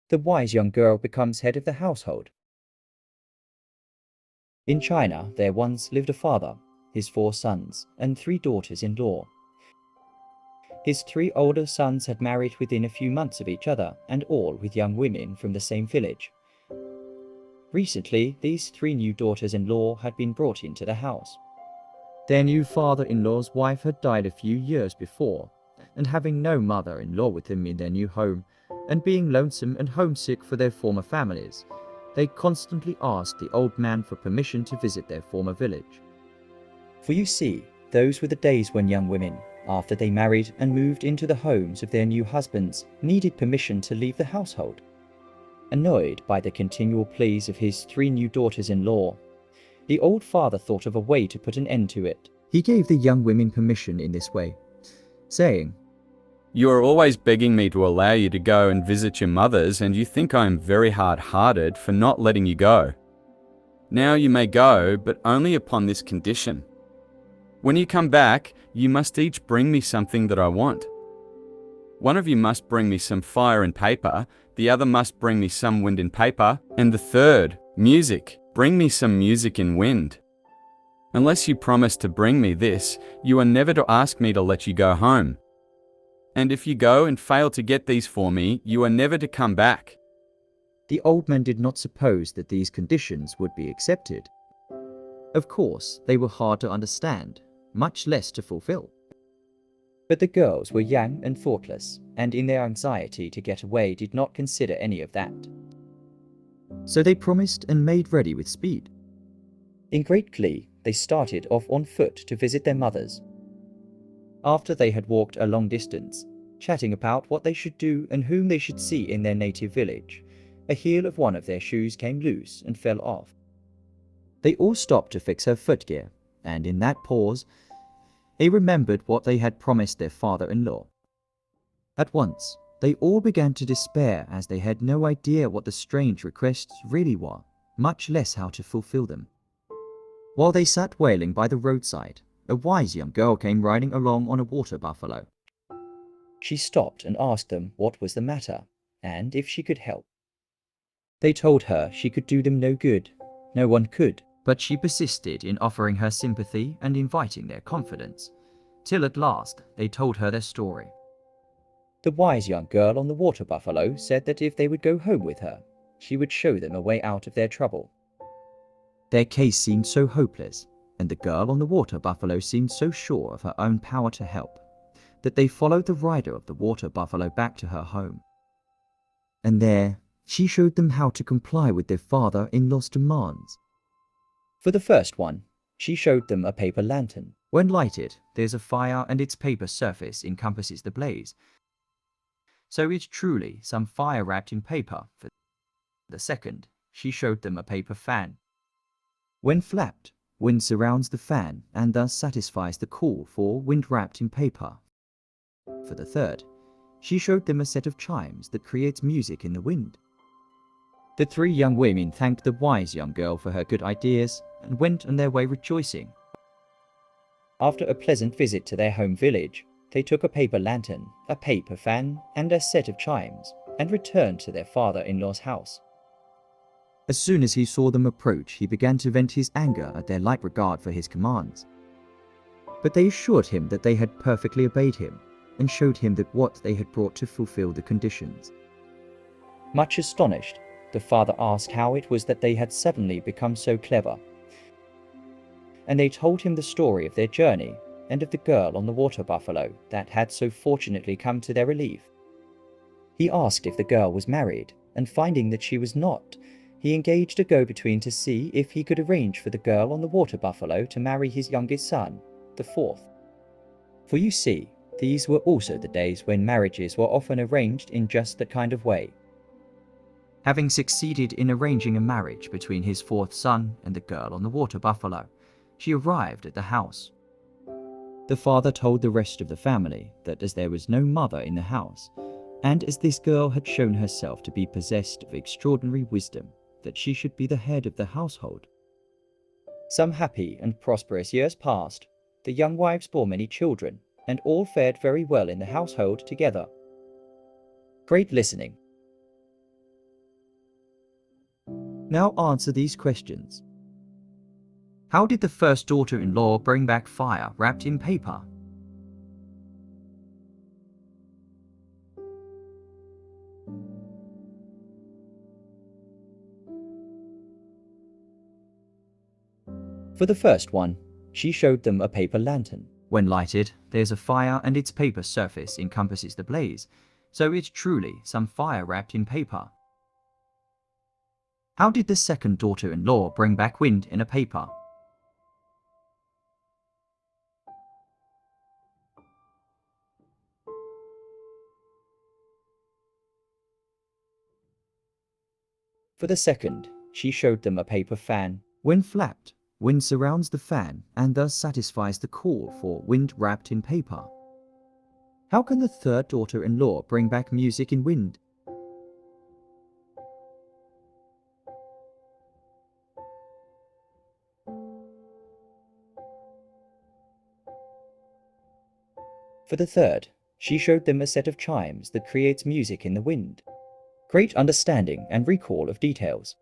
The wise young girl becomes head of the household. In China, there once lived a father, his 4 sons, and 3 daughters-in-law. His 3 older sons had married within a few months of each other, and all with young women from the same village. Recently, these 3 new daughters-in-law had been brought into the house. Their new father-in-law's wife had died a few years before, and having no mother-in-law with them in their new home, and being lonesome and homesick for their former families, they constantly asked the old man for permission to visit their former village. For you see, those were the days when young women, after they married and moved into the homes of their new husbands, needed permission to leave the household. Annoyed by the continual pleas of his 3 new daughters-in-law, the old father thought of a way to put an end to it. He gave the young women permission in this way, saying, "You are always begging me to allow you to go and visit your mothers, and you think I am very hard-hearted for not letting you go. Now you may go, but only upon this condition. When you come back, you must each bring me something that I want. One of you must bring me some fire and paper, the other must bring me some wind and paper, and the third, music. Bring me some music and wind. Unless you promise to bring me this, you are never to ask me to let you go home. And if you go and fail to get these for me, you are never to come back." The old man did not suppose that these conditions would be accepted. Of course, they were hard to understand, much less to fulfill. But the girls were young and thoughtless, and in their anxiety to get away did not consider any of that. So they promised and made ready with speed. In great glee, they started off on foot to visit their mothers. After they had walked a long distance, chatting about what they should do and whom they should see in their native village, a heel of one of their shoes came loose and fell off. They all stopped to fix her footgear, and in that pause, they remembered what they had promised their father-in-law. At once, they all began to despair, as they had no idea what the strange requests really were, much less how to fulfill them. While they sat wailing by the roadside, a wise young girl came riding along on a water buffalo. She stopped and asked them what was the matter, and if she could help. They told her she could do them no good. No one could, but she persisted in offering her sympathy and inviting their confidence, till at last they told her their story. The wise young girl on the water buffalo said that if they would go home with her, she would show them a way out of their trouble. Their case seemed so hopeless, and the girl on the water buffalo seemed so sure of her own power to help, that they followed the rider of the water buffalo back to her home. And there, she showed them how to comply with their father-in-law's demands. For the first one, she showed them a paper lantern. When lighted, there's a fire and its paper surface encompasses the blaze. So it's truly some fire wrapped in paper. For the second, she showed them a paper fan. When flapped, wind surrounds the fan and thus satisfies the call for wind wrapped in paper. For the third, she showed them a set of chimes that creates music in the wind. The 3 young women thanked the wise young girl for her good ideas and went on their way rejoicing. After a pleasant visit to their home village, they took a paper lantern, a paper fan, and a set of chimes, and returned to their father-in-law's house. As soon as he saw them approach, he began to vent his anger at their light regard for his commands. But they assured him that they had perfectly obeyed him, and showed him that what they had brought to fulfill the conditions. Much astonished, the father asked how it was that they had suddenly become so clever. And they told him the story of their journey and of the girl on the water buffalo that had so fortunately come to their relief. He asked if the girl was married, and finding that she was not, he engaged a go-between to see if he could arrange for the girl on the water buffalo to marry his youngest son, the 4th. For you see, these were also the days when marriages were often arranged in just that kind of way. Having succeeded in arranging a marriage between his 4th son and the girl on the water buffalo, she arrived at the house. The father told the rest of the family that as there was no mother in the house, and as this girl had shown herself to be possessed of extraordinary wisdom, that she should be the head of the household. Some happy and prosperous years passed. The young wives bore many children, and all fared very well in the household together. Great listening. Now answer these questions. How did the first daughter-in-law bring back fire wrapped in paper? For the first one, she showed them a paper lantern. When lighted, there's a fire and its paper surface encompasses the blaze, so it's truly some fire wrapped in paper. How did the second daughter-in-law bring back wind in a paper? For the second, she showed them a paper fan. When flapped, wind surrounds the fan and thus satisfies the call for wind wrapped in paper. How can the third daughter-in-law bring back music in wind? For the third, she showed them a set of chimes that creates music in the wind. Great understanding and recall of details.